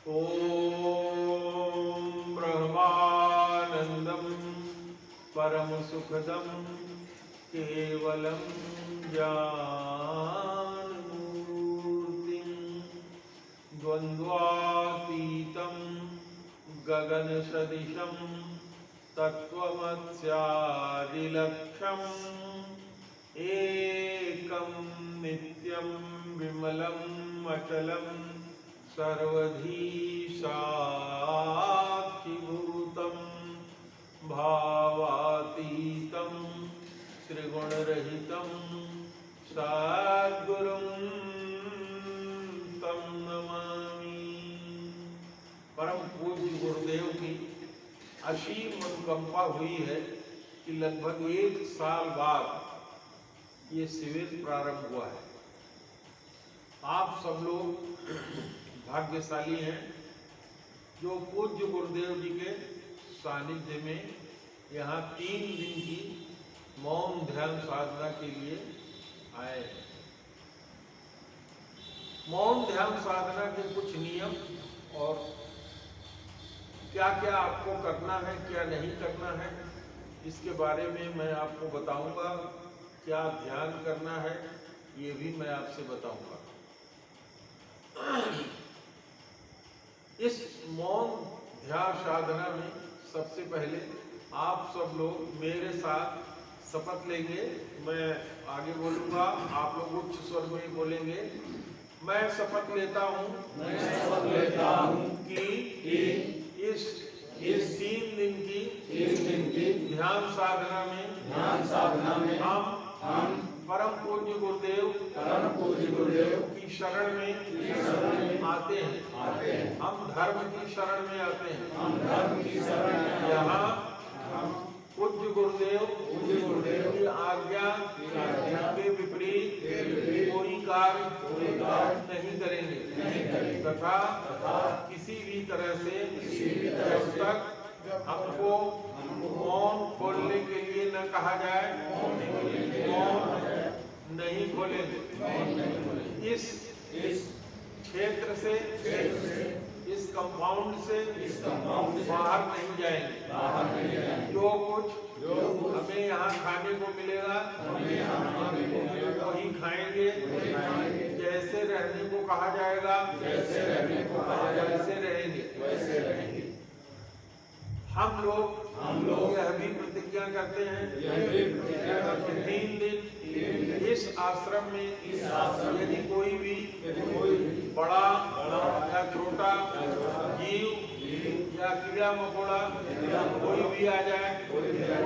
ओम ब्रह्मानंदं परम सुखदं केवलं ज्ञानमूर्तिं द्वन्द्वातीतं गगनसदृशं तत्त्वमस्यादिलक्ष्यम् एकं नित्यं विमलम् अचलं सर्वधी साक्षिभूतं भावातीतं त्रिगुणरहितं सद्गुरुं तं नमामि। परम पूज्य गुरुदेव की असीम अनुकंपा हुई है कि लगभग 1 साल बाद ये शिविर प्रारंभ हुआ है। आप सब लोग भाग्यशाली हैं जो पूज्य गुरुदेव जी के सानिध्य में यहाँ 3 दिन की मौन ध्यान साधना के लिए आए हैं। मौन ध्यान साधना के कुछ नियम और क्या क्या आपको करना है, क्या नहीं करना है, इसके बारे में मैं आपको बताऊंगा। क्या ध्यान करना है ये भी मैं आपसे बताऊंगा। इस मौन ध्यान साधना में सबसे पहले आप सब लोग मेरे साथ शपथ लेंगे। मैं आगे बोलूंगा, आप लोग उच्च स्वर में बोलेंगे। मैं शपथ लेता हूँ कि इस 3 दिन की ध्यान साधना में हम परम पूज्य गुरुदेव की शरण में आते हैं। हम धर्म की शरण में आते हैं। यहाँ पूज्य गुरुदेव की आज्ञा के विपरीत कोई कार्य नहीं करेंगे तथा किसी भी तरह से जब तक हमको मौन खोलने के लिए न कहा जाए मौन नहीं खोलेंगे। इस क्षेत्र से इस कंपाउंड से बाहर नहीं जाएंगे। जो कुछ हमें यहाँ खाने को मिलेगा वही खाएंगे। जैसे रहने को कहा जाएगा वैसे रहेंगे। हम लोग यह भी प्रतिज्ञा करते हैं कि 3 दिन इस आश्रम में यदि कोई भी बड़ा या छोटा जीव या कीड़ा मकोड़ा कोई भी आ जाए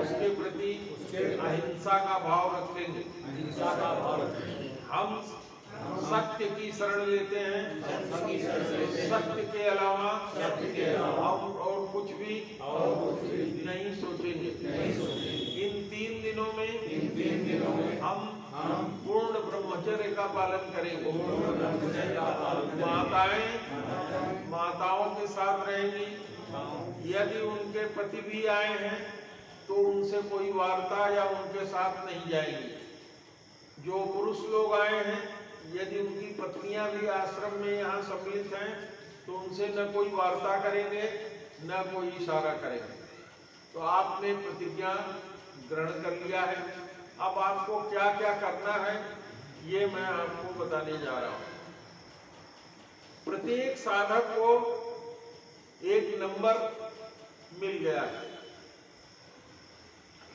उसके प्रति अहिंसा का भाव रखेंगे। हम सत्य की शरण लेते हैं। सत्य के अलावा हम और कुछ भी नहीं सोचेंगे। इन 3 दिनों में हम पूर्ण ब्रह्मचर्य का पालन करेंगे। माताओं के साथ रहेंगी। यदि उनके पति भी आए हैं तो उनसे कोई वार्ता या उनके साथ नहीं जाएंगे। जो पुरुष लोग आए हैं यदि उनकी पत्नियां भी आश्रम में यहाँ सम्मिलित हैं तो उनसे न कोई वार्ता करेंगे न कोई इशारा करेंगे। तो आपने प्रतिज्ञा ग्रहण कर लिया है। अब आपको क्या क्या करना है ये मैं आपको बताने जा रहा हूँ। प्रत्येक साधक को एक नंबर मिल गया है।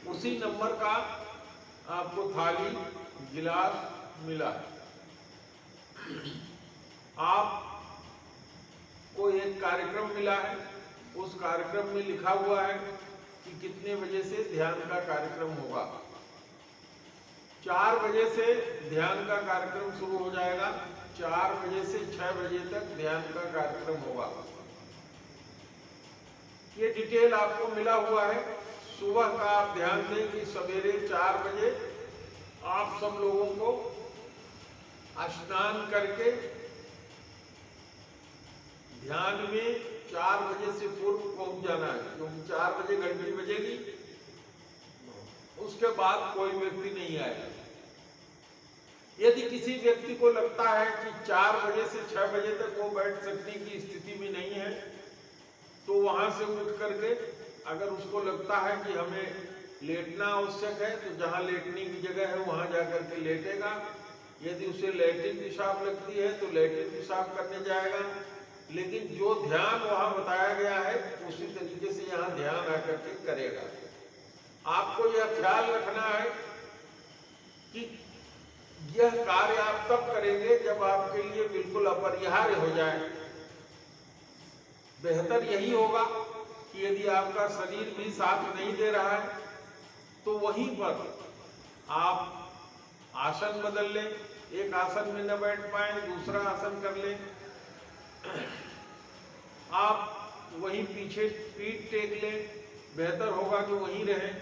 उसी नंबर का आपको थाली गिलास मिला है। आपको एक कार्यक्रम मिला है। उस कार्यक्रम में लिखा हुआ है कि कितने बजे से ध्यान का कार्यक्रम होगा। 4 बजे से ध्यान का कार्यक्रम शुरू हो जाएगा। 4 बजे से 6 बजे तक ध्यान का कार्यक्रम होगा। ये डिटेल आपको मिला हुआ है। सुबह का आप ध्यान दें कि सवेरे 4 बजे आप सब लोगों को स्नान करके ध्यान में 4 बजे से पूर्व पहुंच जाना है, क्योंकि 4 बजे घंटी बजेगी। उसके बाद कोई व्यक्ति नहीं आएगा। यदि किसी व्यक्ति को लगता है कि 4 बजे से 6 बजे तक वो बैठ सकने की स्थिति में नहीं है, तो वहां से उठ करके अगर उसको लगता है कि हमें लेटना आवश्यक है, तो जहां लेटने की जगह है वहां जाकर के लेटेगा। यदि उसे लैट्रिन पेशाब लगती है तो लैट्रिन पेशाब करने जाएगा। लेकिन जो ध्यान वहां बताया गया है उसी तरीके से यहाँ ध्यान आकर के करेगा। आपको यह ख्याल रखना है कि यह कार्य आप तब करेंगे जब आपके लिए बिल्कुल अपरिहार्य हो जाए। बेहतर यही होगा कि यदि आपका शरीर भी साथ नहीं दे रहा है तो वहीं पर आप आसन बदल लें। एक आसन में न बैठ पाए दूसरा आसन कर लें। आप वहीं पीछे पीठ टेक लें, बेहतर होगा कि वहीं रहें।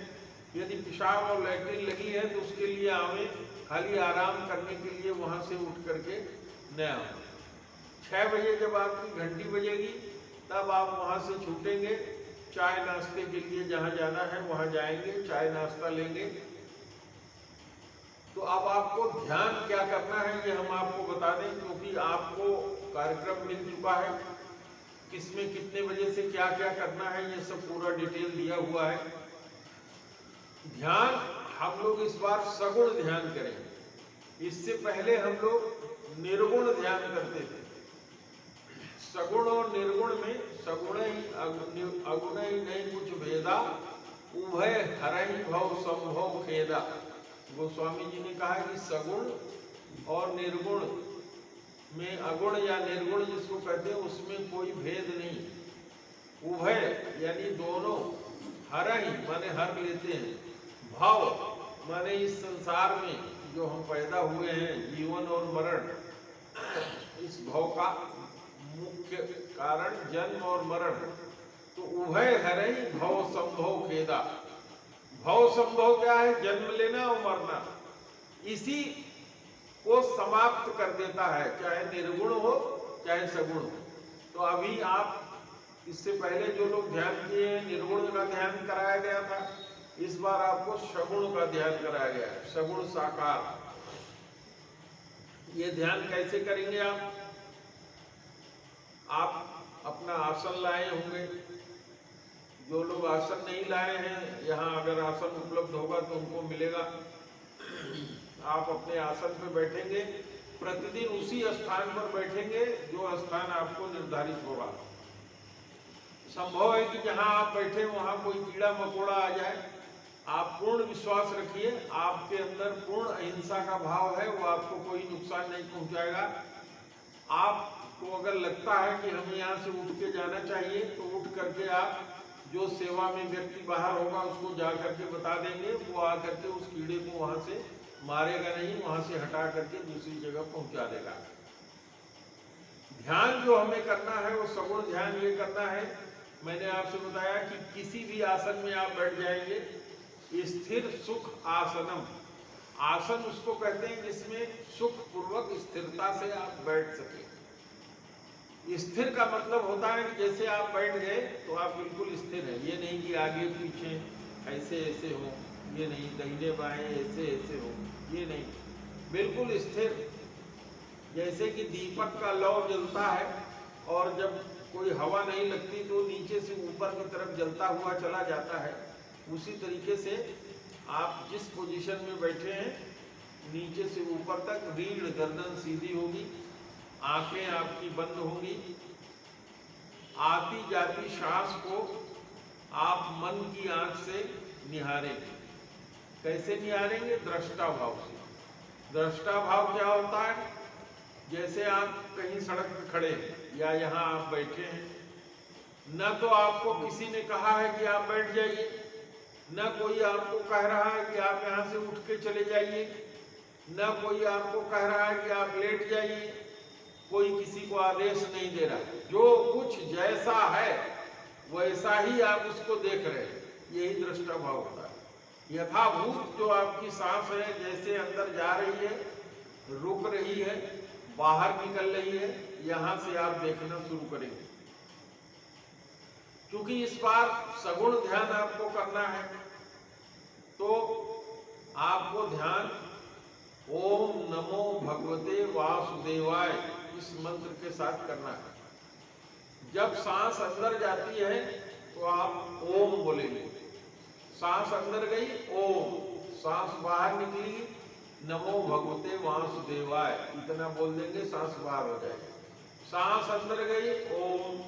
यदि पेशाब और लैट्रिन लगी है तो उसके लिए आवे, खाली आराम करने के लिए वहां से उठ करके न आए। 6 बजे जब आपकी घंटी बजेगी तब आप वहां से छूटेंगे। चाय नाश्ते के लिए जहां जाना है वहां जाएंगे, चाय नाश्ता लेंगे। तो अब आपको ध्यान क्या करना है ये हम आपको बता दें, क्योंकि आपको कार्यक्रम मिल चुका है, किसमें कितने बजे से क्या क्या करना है ये सब पूरा डिटेल दिया हुआ है। ध्यान हम लोग इस बार सगुण ध्यान करेंगे। इससे पहले हम लोग निर्गुण ध्यान करते थे। सगुण और निर्गुण में सगुण ही अगुण ही नहीं कुछ भेदा, उभय हरहि भव संभव खेदा। गोस्वामी जी ने कहा कि सगुण और निर्गुण में, अगुण या निर्गुण जिसको कहते हैं, उसमें कोई भेद नहीं। उभय यानी दोनों, हरहि माने हर लेते हैं, भव माने इस संसार में जो हम पैदा हुए हैं, जीवन और मरण, इस भव का मुख्य कारण जन्म और मरण। तो उभय हरहि भव संभव खेदा। भव संभव क्या है? जन्म लेना और मरना। इसी को समाप्त कर देता है, चाहे निर्गुण हो चाहे सगुण हो। तो अभी आप इससे पहले जो लोग ध्यान किए हैं, निर्गुण का ध्यान कराया गया था। इस बार आपको सगुण का ध्यान कराया गया है, सगुण साकार। ये ध्यान कैसे करेंगे आप अपना आसन लाए होंगे। जो लोग आसन नहीं लाए हैं, यहाँ अगर आसन उपलब्ध होगा तो उनको मिलेगा। आप अपने आसन पर बैठेंगे, प्रतिदिन उसी स्थान पर बैठेंगे जो स्थान आपको निर्धारित होगा। संभव है कि जहां आप बैठे वहां कोई कीड़ा मकोड़ा आ जाए। आप पूर्ण विश्वास रखिए, आपके अंदर पूर्ण अहिंसा का भाव है, वो आपको कोई नुकसान नहीं पहुंचाएगा। आपको अगर लगता है कि हमें यहाँ से उठ के जाना चाहिए तो उठ करके आप जो सेवा में व्यक्ति बाहर होगा उसको जा करके बता देंगे। वो आकर के उस कीड़े को वहां से मारेगा नहीं, वहां से हटा करके दूसरी जगह पहुंचा देगा। ध्यान जो हमें करना है वो सगुण ध्यान ये करना है। मैंने आपसे बताया कि किसी भी आसन में आप बैठ जाएंगे। स्थिर सुख आसनम, आसन उसको कहते हैं जिसमें सुख पूर्वक स्थिरता से आप बैठ सके। स्थिर का मतलब होता है कि जैसे आप बैठ गए तो आप बिल्कुल स्थिर हैं। ये नहीं कि आगे पीछे ऐसे ऐसे हो, ये नहीं दाहिने बाएं ऐसे ऐसे हो, ये नहीं, बिल्कुल स्थिर। जैसे कि दीपक का लौ जलता है और जब कोई हवा नहीं लगती तो नीचे से ऊपर की तरफ जलता हुआ चला जाता है, उसी तरीके से आप जिस पोजीशन में बैठे हैं नीचे से ऊपर तक रीढ़ गर्दन सीधी होगी, आंखें आपकी बंद होंगी। आती जाती सांस को आप मन की आंख से निहारेंगे। कैसे निहारेंगे? दृष्टा भाव से। दृष्टा भाव क्या होता है? जैसे आप कहीं सड़क पर खड़े हैं या यहाँ आप बैठे हैं, न तो आपको किसी ने कहा है कि आप बैठ जाइए, न कोई आपको कह रहा है कि आप यहाँ से उठ के चले जाइए, न कोई आपको कह रहा है कि आप लेट जाइए। कोई किसी को आदेश नहीं दे रहा। जो कुछ जैसा है वैसा ही आप उसको देख रहे हैं, यही दृष्टा भाव होता है। यथाभूत जो आपकी सांस है, जैसे अंदर जा रही है, रुक रही है, बाहर निकल रही है, यहां से आप देखना शुरू करेंगे। क्योंकि इस बार सगुण ध्यान आपको करना है तो आपको ध्यान ओम नमो भगवते वासुदेवाय इस मंत्र के साथ करना है। जब सांस अंदर जाती है तो आप ओम बोलेंगे, सांस अंदर गई ओम, सांस बाहर निकली नमो भगवते वासुदेवाय, इतना बोल देंगे सांस बाहर हो जाएगी। सांस अंदर गई ओम,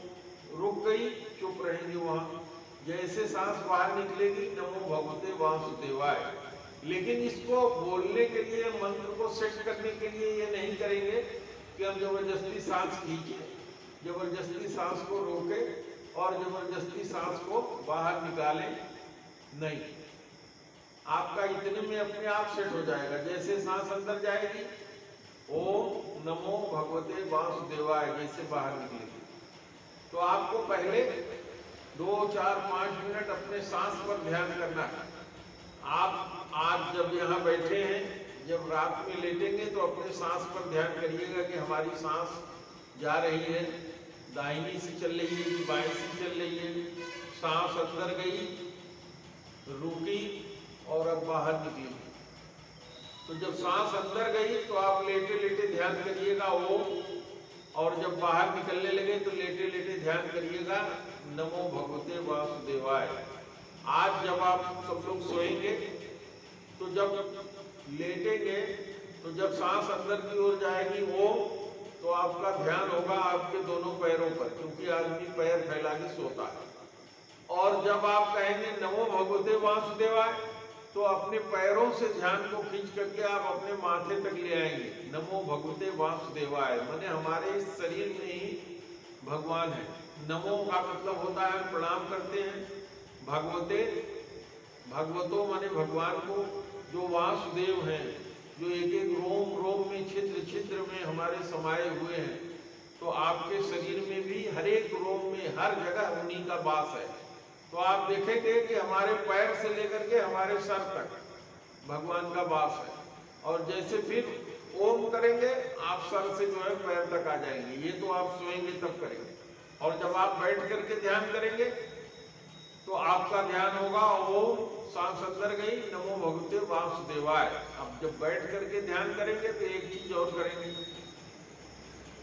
रुक गई चुप रहेंगे वहां, जैसे सांस बाहर निकलेगी नमो भगवते वासुदेवाय। लेकिन इसको बोलने के लिए, मंत्र को सेट करने के लिए ये नहीं करेंगे कि हम जबरदस्ती सांस खींचे, जबरदस्ती सांस को रोके और जबरदस्ती सांस को बाहर निकाले, नहीं। आपका इतने में अपने आप सेट हो जाएगा। जैसे सांस अंदर जाएगी ओम नमो भगवते वासुदेवाय जैसे बाहर निकलेगी, तो आपको पहले 2, 4, 5 मिनट अपने सांस पर ध्यान करना है। आप आज जब यहाँ बैठे हैं, जब रात में लेटेंगे तो अपने सांस पर ध्यान करिएगा कि हमारी सांस जा रही है, दाहिनी से चल रही है कि बाईं से चल रही है। सांस अंदर गई, रुकी और अब बाहर निकली। तो जब सांस अंदर गई तो आप लेटे लेटे ध्यान करिएगा ओम, और जब बाहर निकलने लगे तो लेटे लेटे ध्यान करिएगा नमो भगवते वासुदेवाय। आज जब आप सब लोग सोएंगे तो जब लेटेंगे तो जब सांस अंदर की ओर जाएगी ओम, तो आपका ध्यान होगा आपके दोनों पैरों पर, क्योंकि आदमी पैर फैला के सोता है। और जब आप कहेंगे नमो भगवते वासुदेवाय तो अपने पैरों से ध्यान को खींच करके आप अपने माथे तक ले आएंगे। नमो भगवते वासुदेवाय माने हमारे इस शरीर में ही भगवान है। नमो का मतलब होता है प्रणाम करते हैं, भगवते, भगवतो माने भगवान को, जो वासुदेव हैं, जो एक एक रोम रोम में, छिद्र छिद्र में हमारे समाये हुए हैं। तो आपके शरीर में भी हर एक रोम में, हर जगह उन्हीं का वास है। तो आप देखेंगे कि हमारे पैर से लेकर के हमारे सर तक भगवान का वास है। और जैसे फिर ओम करेंगे आप सर से जो है पैर तक आ जाएंगे। ये तो आप सोएंगे तब करेंगे। और जब आप बैठ करके ध्यान करेंगे तो आपका ध्यान होगा ओम, सांस अंदर गई नमो भगवते वासुदेवाय। अब जब बैठ करके ध्यान करेंगे तो एक चीज और करेंगे,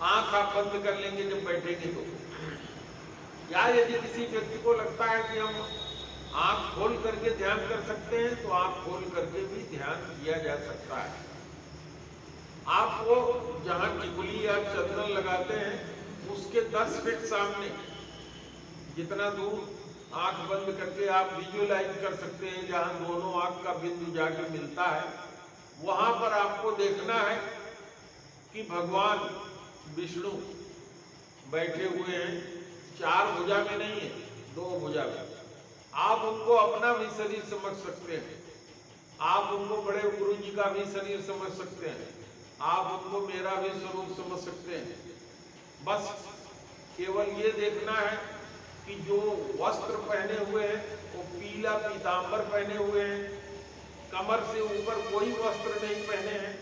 आंख आप बंद कर लेंगे जब बैठेंगे तो। या यदि किसी व्यक्ति को लगता है कि हम आंख खोल करके ध्यान कर सकते हैं तो आंख खोल करके भी ध्यान किया जा सकता है। आपको जहां टिकुली या चंदन लगाते हैं उसके 10 फीट सामने, जितना दूर आंख बंद करके आप विजुअलाइज कर सकते हैं, जहां दोनों आंख का बिंदु जाके मिलता है, वहां पर आपको देखना है कि भगवान विष्णु बैठे हुए हैं। 4 भुजा में नहीं है, 2 भुजा में। आप उनको अपना भी शरीर समझ सकते हैं, आप उनको बड़े गुरु जी का भी शरीर समझ सकते हैं, आप उनको मेरा भी स्वरूप समझ सकते हैं। बस केवल ये देखना है कि जो वस्त्र पहने हुए हैं वो पीला पीतांबर पहने हुए हैं, कमर से ऊपर कोई वस्त्र नहीं पहने हैं,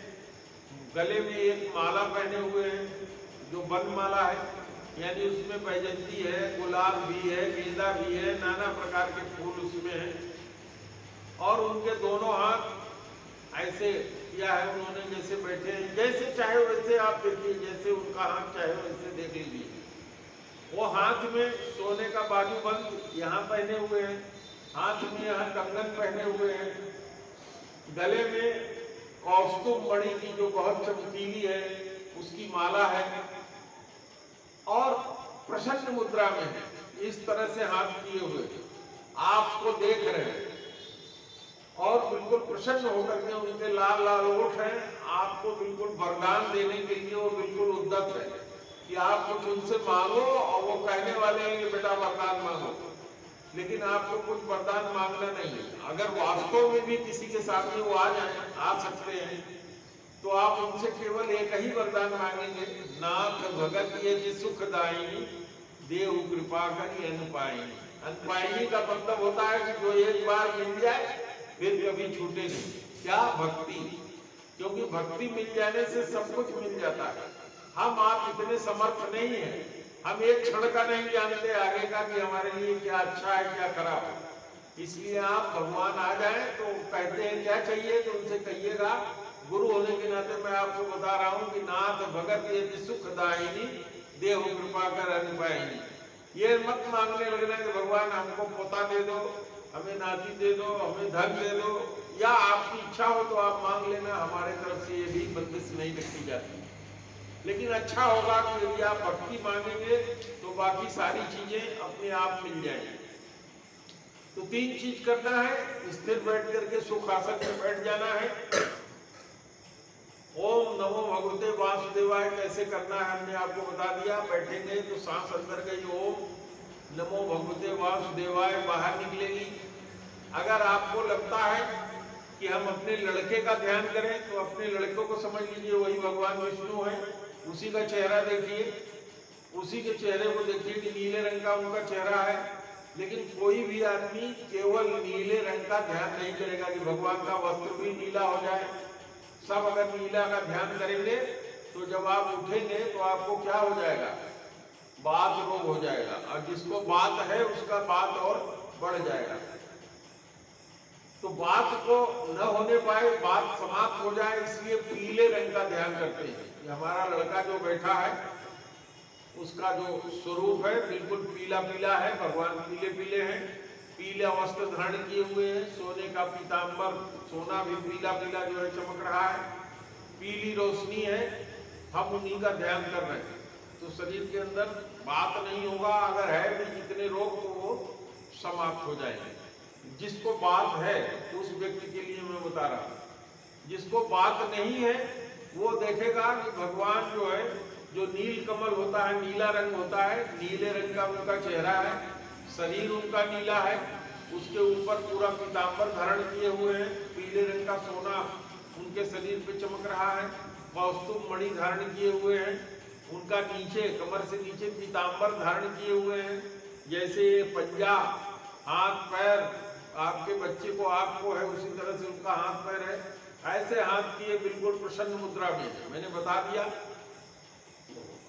गले में एक माला पहने हुए हैं जो वन माला है, यानी उसमें बैजंती है, गुलाब भी है, गेंदा भी है, नाना प्रकार के फूल उसमें हैं। और उनके दोनों हाथ ऐसे किया है उन्होंने, जैसे बैठे हैं, जैसे चाहे वैसे आप देखिए, जैसे उनका हाथ चाहे वैसे देख लीजिए। वो हाथ में सोने का बाजूबंद यहाँ पहने हुए हैं, हाथ में यहाँ कंगन पहने हुए हैं, गले में कौस्तुभ मणि की जो बहुत चमकीली है उसकी माला है, और प्रसन्न मुद्रा में है, इस तरह से हाथ किए हुए आपको देख रहे हैं। और बिल्कुल प्रसन्न होकर के उनके लाल लाल ओठ हैं, आपको बिल्कुल वरदान देने के लिए वो बिल्कुल उद्यत है कि आप कुछ उनसे मांगो, और वो कहने वाले हैं कि बेटा वरदान मांगो, लेकिन आपको कुछ वरदान मांगना नहीं है। अगर वास्तव में भी किसी के सामने वो आ सकते हैं तो आप उनसे केवल एक ही वरदान मांगेंगे, नाथ भगत ये सुखदायिनी देव कृपा करी अनपायिनी। अनपायिनी का मतलब होता है कि जो एक बार मिल जाए फिर कभी छूटे नहीं। क्या भक्ति, क्योंकि भक्ति मिल जाने से सब कुछ मिल जाता है। हम आप इतने समर्थ नहीं है, हम एक क्षण का नहीं जानते आगे का कि हमारे लिए क्या अच्छा है क्या खराब है। इसलिए आप भगवान आ जाए तो कहते हैं क्या चाहिए तो उनसे कहिएगा गुरु होने के नाते मैं आपको बता रहा हूं कि नाथ भगत ये सुखदायिनी देव कृपा कर अनुपायिनी। ये मत मांगने लगना कि भगवान हमको पोता दे दो, हमें नाती दे दो, हमें धन दे दो, या आपकी इच्छा हो तो आप मांग लेना, हमारे तरफ से ये भी बंदिश नहीं रखी जाती। लेकिन अच्छा होगा कि यदि आप भक्ति मांगेंगे तो बाकी सारी चीजें अपने आप मिल जाएंगी। तो 3 चीज करना है, स्थिर बैठ करके सुख आसन में बैठ जाना है। ओम नमो भगवते वासुदेवाय कैसे करना है हमने आपको बता दिया। बैठेंगे तो सांस अंदर गई, ओम नमो भगवते वासुदेवाय बाहर निकलेगी। अगर आपको लगता है कि हम अपने लड़के का ध्यान करें तो अपने लड़कों को समझ लीजिए वही भगवान विष्णु है, उसी का चेहरा देखिए, उसी के चेहरे को देखिए कि नीले रंग का उनका चेहरा है। लेकिन कोई भी आदमी केवल नीले रंग का ध्यान नहीं करेगा कि भगवान का वस्त्र भी नीला हो जाए। सब अगर नीला का ध्यान करेंगे तो जब आप उठेंगे तो आपको क्या हो जाएगा, बात रोग हो जाएगा, और जिसको बात है उसका बात और बढ़ जाएगा। तो बात को न होने पाए, बात समाप्त हो जाए, इसलिए पीले रंग का ध्यान करते हैं कि हमारा लड़का जो बैठा है उसका जो स्वरूप है बिल्कुल पीला पीला है, भगवान पीले पीले हैं, पीला वस्त्र धारण किए हुए हैं, सोने का पीतांबर, सोना भी पीला पीला जो है चमक रहा है, पीली रोशनी है, हम उन्हीं का ध्यान कर रहे हैं। तो शरीर के अंदर बात नहीं होगा, अगर है भी जितने रोग तो वो समाप्त हो जाएंगे। जिसको बात है उस व्यक्ति के लिए मैं बता रहा हूं, जिसको बात नहीं है वो देखेगा कि भगवान जो है, जो नील कमल होता है, नीला रंग होता है, नीले रंग का उनका चेहरा है, शरीर उनका नीला है, उसके ऊपर पूरा पीतांबर धारण किए हुए हैं, पीले रंग का सोना उनके शरीर पे चमक रहा है, कौस्तुभ मणि धारण किए हुए हैं, उनका नीचे कमर से नीचे पीतांबर धारण किए हुए हैं। जैसे पंजा, हाथ पैर आपके बच्चे को आपको है उसी तरह से उनका हाथ पैर है, ऐसे हाथ किए बिल्कुल प्रसन्न मुद्रा में है। मैंने बता दिया।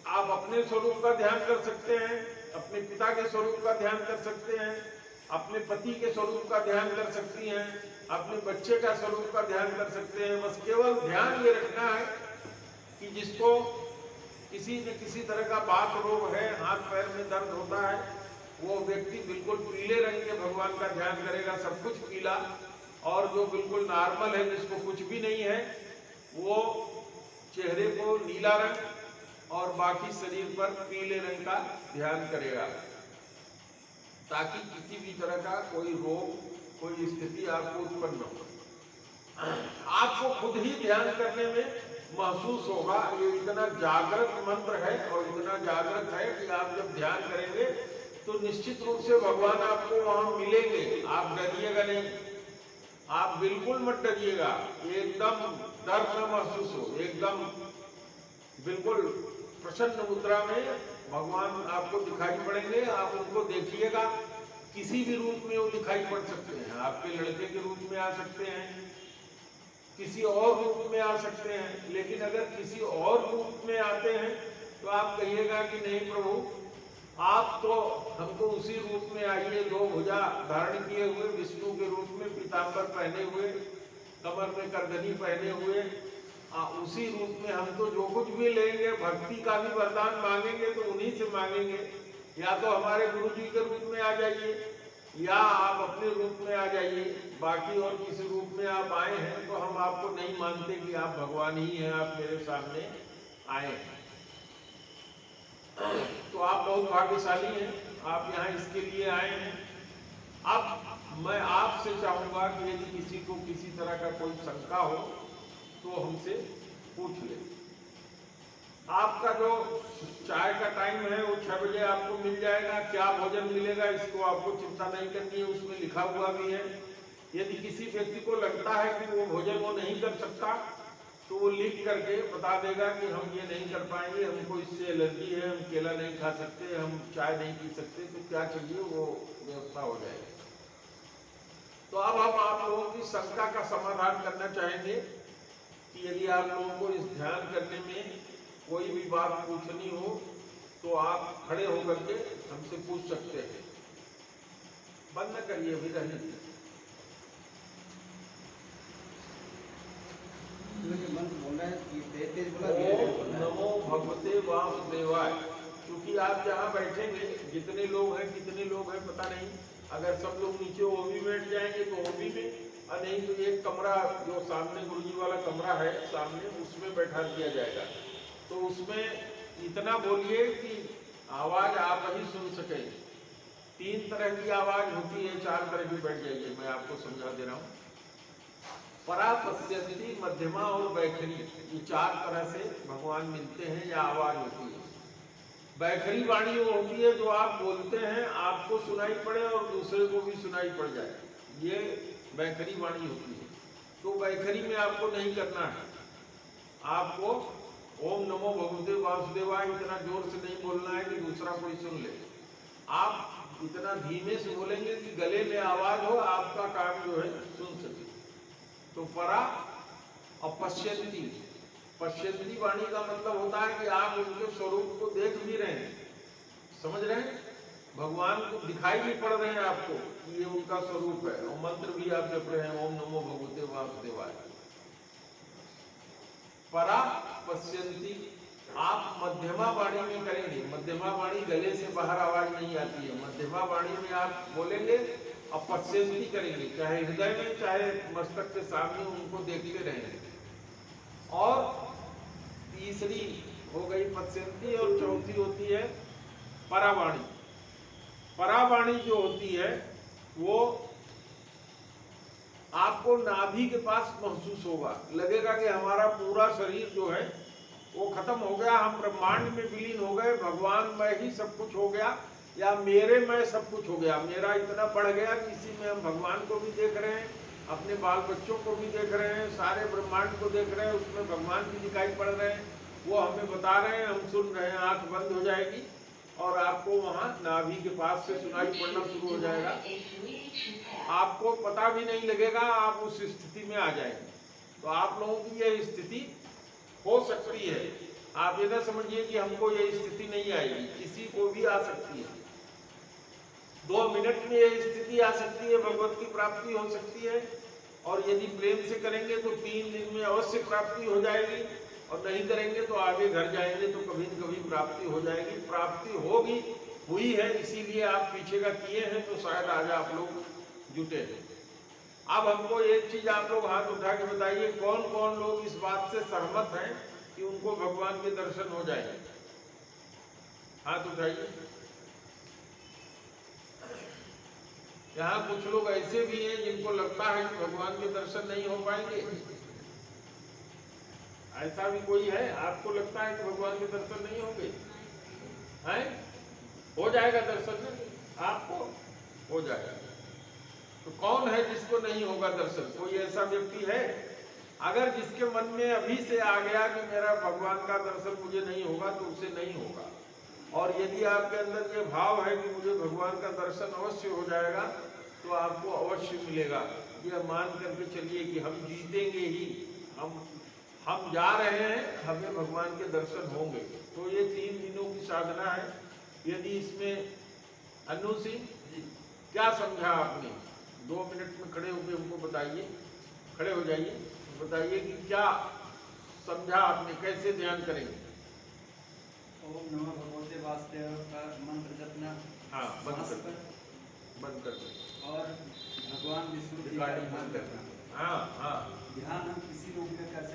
आप अपने स्वरूप का ध्यान कर सकते हैं, अपने पिता के स्वरूप का ध्यान कर सकते हैं, अपने पति के स्वरूप का ध्यान कर सकती हैं, अपने बच्चे का स्वरूप का ध्यान कर सकते हैं। बस केवल ध्यान ये रखना है कि जिसको किसी न किसी तरह का बात रोग है, हाथ पैर में दर्द होता है, वो व्यक्ति बिल्कुल पीले रंग के भगवान का ध्यान करेगा, सब कुछ पीला। और जो बिल्कुल नॉर्मल है, जिसको कुछ भी नहीं है, वो चेहरे को नीला रंग और बाकी शरीर पर पीले रंग का ध्यान करेगा, ताकि किसी भी तरह का कोई रोग, कोई स्थिति आपको उत्पन्न न हो। आपको खुद ही ध्यान करने में महसूस होगा, ये इतना जागृत मंत्र है और इतना जागृत है कि आप जब ध्यान करेंगे तो निश्चित रूप से भगवान आपको वहां मिलेंगे। आप डरिएगा नहीं, आप बिल्कुल मत डरिएगा, एकदम डर न महसूस हो, एकदम बिल्कुल प्रसन्न मुद्रा में भगवान आपको दिखाई पड़ेंगे। आप उनको देखिएगा, किसी भी रूप में वो दिखाई पड़ सकते हैं, आपके लड़के के रूप में आ सकते हैं, किसी और रूप में आ सकते हैं। लेकिन अगर किसी और रूप में आते हैं तो आप कहिएगा कि नहीं प्रभु, आप तो हमको उसी रूप में आइए, 2 भुजा धारण किए हुए विष्णु के रूप में, पीतांबर पहने हुए, कमर में करदनी पहने हुए, उसी रूप में हम तो जो कुछ भी लेंगे, भक्ति का भी वरदान मांगेंगे तो उन्हीं से मांगेंगे। या तो हमारे गुरु जी के रूप में आ जाइए, या आप अपने रूप में आ जाइए। बाकी और किसी रूप में आप आए हैं तो हम आपको नहीं मानते कि आप भगवान ही हैं, आप मेरे सामने आए हैं। तो आप बहुत भाग्यशाली हैं, आप यहाँ इसके लिए आए हैं। अब मैं आपसे चाहूंगा कि यदि किसी को किसी तरह का कोई शंका हो तो हमसे पूछ ले। आपका जो चाय का टाइम है वो 6 बजे आपको मिल जाएगा। क्या भोजन मिलेगा इसको आपको चिंता नहीं करनी है, उसमें लिखा हुआ भी है। यदि किसी व्यक्ति को लगता है कि वो भोजन वो नहीं कर सकता तो वो लिख करके बता देगा कि हम ये नहीं कर पाएंगे, हमको इससे एलर्जी है, हम केला नहीं खा सकते, हम चाय नहीं पी सकते, तो क्या चाहिए वो व्यवस्था हो जाएगी। तो अब हम आप लोगों की शंका का समाधान करना चाहेंगे कि यदि आप लोगों को इस ध्यान करने में कोई भी बात पूछनी हो तो आप खड़े होकर के हमसे पूछ सकते हैं। बंद न करिए, अभी रहने दीजिए। मंत्र बोल रहे हैं कि तेज तेज बोला ओम नमो भगवते वासुदेवाय। क्योंकि आप जहाँ बैठेंगे, जितने लोग हैं कितने लोग हैं पता नहीं, अगर सब लोग नीचे ओबी बैठ जाएंगे तो ओबी में, और नहीं तो एक कमरा जो सामने गुरुजी वाला कमरा है सामने, उसमें बैठा दिया जाएगा। तो उसमें इतना बोलिए कि आवाज आप ही सुन सके। 3 तरह की आवाज होती है, 4 तरह की बैठ जाइए, मैं आपको समझा दे रहा हूँ। परा, पश्यंती, मध्यमा और बैखरी, ये 4 तरह से भगवान मिलते हैं या आवाज होती है। बैखरी वाणी वो होती है जो आप बोलते हैं आपको सुनाई पड़े और दूसरे को भी सुनाई पड़ जाए, ये बैखरी वाणी होती है। तो बैखरी में आपको नहीं करना है, आपको ओम नमो भगवते वासुदेवाय इतना जोर से नहीं बोलना है कि दूसरा कोई सुन ले। आप इतना धीमे से बोलेंगे कि गले में आवाज हो, आपका काम जो है सुन सके। तो परा और पश्यंती, पश्यंती वाणी का मतलब होता है कि आप उनके स्वरूप को देख भी रहे हैं, समझ रहे हैं, भगवान को दिखाई भी पड़ रहे हैं आपको कि ये उनका स्वरूप है, और मंत्र भी आप जप रहे हैं ओम नमो भगवते वासुदेवाय। परा पश्यंती आप मध्यमा वाणी में करेंगे। मध्यमा वाणी गले से बाहर आवाज नहीं आती है, मध्यमा वाणी में आप बोलेंगे और पश्यंती करेंगे, चाहे हृदय में चाहे मस्तक के सामने उनको देखते रहेंगे। और तीसरी हो गई पश्यंती, और चौथी होती है परावाणी। परावाणी जो होती है वो आपको नाभि के पास महसूस होगा, लगेगा कि हमारा पूरा शरीर जो है वो खत्म हो गया, हम ब्रह्मांड में विलीन हो गए, भगवान में ही सब कुछ हो गया, या मेरे में सब कुछ हो गया, मेरा इतना बढ़ गया कि इसी में हम भगवान को भी देख रहे हैं, अपने बाल बच्चों को भी देख रहे हैं, सारे ब्रह्मांड को देख रहे हैं, उसमें भगवान भी दिखाई पड़ रहे हैं, वो हमें बता रहे हैं, हम सुन रहे हैं। आंख बंद हो जाएगी और आपको वहां नाभि के पास से सुनाई पड़ना शुरू हो जाएगा, आपको पता भी नहीं लगेगा, आप उस स्थिति में आ जाएंगे। तो आप लोगों की यह स्थिति हो सकती है, आप ये ना समझिए कि हमको ये स्थिति नहीं आएगी, किसी को भी आ सकती है। 2 मिनट में ये स्थिति आ सकती है, भगवत की प्राप्ति हो सकती है, और यदि प्रेम से करेंगे तो 3 दिन में अवश्य प्राप्ति हो जाएगी, और नहीं करेंगे तो आगे घर जाएंगे तो कभी न कभी प्राप्ति हो जाएगी। प्राप्ति होगी, हुई है, इसीलिए आप पीछे का किए हैं, तो शायद आज आप लोग जुटे हैं। अब हमको एक चीज आप लोग हाथ उठा के बताइए, कौन कौन लोग इस बात से सहमत हैं कि उनको भगवान के दर्शन हो जाएंगे? हाथ उठाइए। यहाँ कुछ लोग ऐसे भी हैं जिनको लगता है कि भगवान के दर्शन नहीं हो पाएंगे। ऐसा भी कोई है? आपको लगता है कि भगवान के दर्शन नहीं होंगे? हैं? हो जाएगा दर्शन, आपको हो जाएगा। तो कौन है जिसको नहीं होगा दर्शन? कोई ऐसा व्यक्ति है? अगर जिसके मन में अभी से आ गया कि मेरा भगवान का दर्शन मुझे नहीं होगा, तो उसे नहीं होगा। और यदि आपके अंदर ये भाव है कि मुझे भगवान का दर्शन अवश्य हो जाएगा, तो आपको अवश्य मिलेगा। यह मान करके चलिए कि हम जीतेंगे ही, हम जा रहे हैं, हमें भगवान के दर्शन होंगे। तो ये 3 दिनों की साधना है। यदि इसमें अनु सिंह क्या समझा आपने? 2 मिनट में खड़े होकर हमको बताइए, खड़े हो जाइए, बताइए कि क्या समझा आपने, कैसे ध्यान करेंगे? ओम नमो भगवते वासुदेव का मंत्र जपना, हाँ, बंद कर दो। और भगवान विष्णु जी का ध्यान करना। हाँ हाँ, ध्यान हम किसी रूप में कर सकते हैं।